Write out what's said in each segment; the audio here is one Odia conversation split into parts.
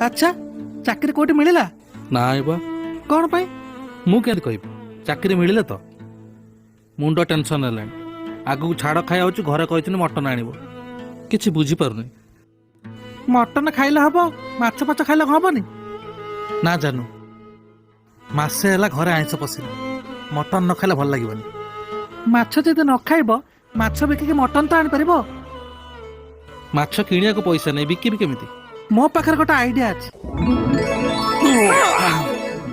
ଆଚ୍ଛା ଚାକିରି କୋଉଠି ମିଳିଲା? ନାଇଁ ବା କଣ ପାଇଁ? ମୁଁ କେମିତି କହିବି? ଚାକିରି ମିଳିଲେ ତ ମୁଣ୍ଡ ଟେନସନ ହେଲାଣି। ଆଗକୁ ଛାଡ଼ ଖାଇ ଆଉଛି, ଘରେ କହିଛନ୍ତି ମଟନ ଆଣିବ। କିଛି ବୁଝିପାରୁନି। ମଟନ ଖାଇଲେ ହବ, ମାଛ ଫାଛ ଖାଇଲେ ହବନି? ନା ଜାନୁ, ମାସେ ହେଲା ଘରେ ଆଇଁଷ ପଶିନି। ମଟନ ନ ଖାଇଲେ ଭଲ ଲାଗିବନି। ମାଛ ଯଦି ନ ଖାଇବ, ମାଛ ବିକିକି ମଟନ ତ ଆଣିପାରିବ। ମାଛ କିଣିବାକୁ ପଇସା ନାହିଁ, ବିକିବି କେମିତି? ମୋ ପାଖରେ ଗୋଟେ ଆଇଡିଆ ଅଛି।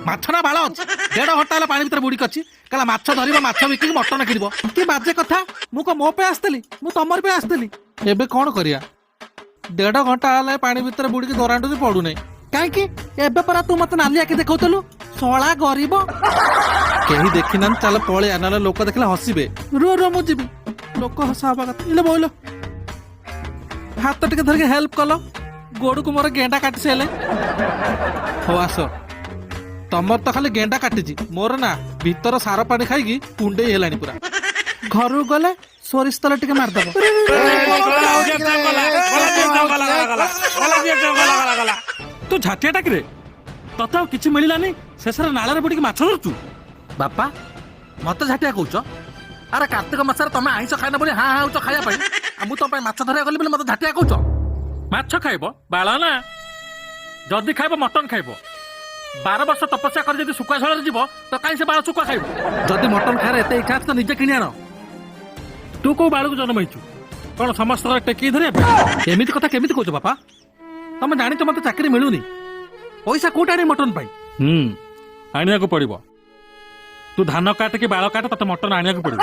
ମାଛ ନା ବାଳ ଅଛି? 1.5 ଘଣ୍ଟା ହେଲା ପାଣି ଭିତରେ ବୁଡିକି ଅଛି। କହିଲା ମାଛ ଧରିବ, ମାଛ ବିକିକି ମଟନ କିଣିବ। କି ବାଜେ କଥା! ମୁଁ କଣ ମୋ ପାଇଁ ଆସିଥିଲି? ମୁଁ ତମର ପାଇଁ ଆସିଥିଲି। ଏବେ କଣ କରିବା? 1.5 ଘଣ୍ଟା ହେଲା ପାଣି ଭିତରେ ବୁଡିକି ଦରାଣ୍ଡୁଛି, ପଡୁନାହିଁ। କାହିଁକି? ଏବେ ପରା ତୁ ମତେ ନାଲି ଆଖି ଦେଖଉଥିଲୁ। ଶଳା ଗରିବ। କେହି ଦେଖିନାହାନ୍ତି, ଚାଲ ପଳେଇବା, ନହେଲେ ଲୋକ ଦେଖିଲେ ହସିବେ। ରୁହ ମୁଁ ଯିବି। ଲୋକ ହସା ହବା କଥା। ଇଲେ ବୋଇଲ, ହାତ ଟିକେ ଧରିକି ହେଲ୍ପ କଲ। ଗୋଡକୁ ମୋର ଗେଣ୍ଡା କାଟି ସାଇଲେ। ହଉ ଆସ। ତମର ତ ଖାଲି ଗେଣ୍ଡା କାଟିଛି, ମୋର ନା ଭିତର ସାର ପାଣି ଖାଇକି କୁଣ୍ଡେଇ ହେଲାଣି ପୁରା। ଘରକୁ ଗଲେ ସୋରିଷ ତେଲ ଟିକେ ମାରିଦବ। ତୁ ଝାଟିଆ ଟାକିରେ ତତେ ଆଉ କିଛି ମିଳିଲାନି, ଶେଷରେ ନାଳରେ ବୁଡିକି ମାଛ ଧରୁଛୁ। ବାପା ମତେ ଝାଟିଆ କହୁଛ? ଆରେ କାର୍ତ୍ତିକ ମାସରେ ତମେ ଆଇଁଷ ଖାଇନ ବୋଲି ହାଁ ହାଉଛ ଖାଇବା ପାଇଁ, ଆଉ ମୁଁ ତମ ପାଇଁ ମାଛ ଧରିବାକୁ ଗଲି ବୋଲି ମତେ ଝାଟିଆ କହୁଛ? ମାଛ ଖାଇବ ବାଳ ନା, ଯଦି ଖାଇବ ମଟନ ଖାଇବ। 12 ବର୍ଷ ତପସ୍ୟା କରି ଯଦି ଶୁଖୁଆ ଝୋଳରେ ଯିବ ତ କାହିଁ ସେ ବାଳ ଶୁଖୁଆ ଖାଇବ? ଯଦି ମଟନ ଖାଇବାର ଏତେ ଇଚ୍ଛା ଅଛି ତ ନିଜେ କିଣି ଆଣ। ତୁ କୋଉ ବାଳକୁ ଜନ୍ମ ହେଇଛୁ? କଣ ସମସ୍ତଙ୍କର ଟେକି ଧରିବା ପାଇଁ? ଏମିତି କଥା କେମିତି କହୁଛ ବାପା? ତମେ ଜାଣିଛ ମତେ ଚାକିରି ମିଳୁନି, ପଇସା କୋଉଠି ଆଣି ମଟନ ପାଇଁ? ଆଣିବାକୁ ପଡିବ। ତୁ ଧାନ କାଟ କି ବାଳ କାଟ, ତତେ ମଟନ ଆଣିବାକୁ ପଡିବ।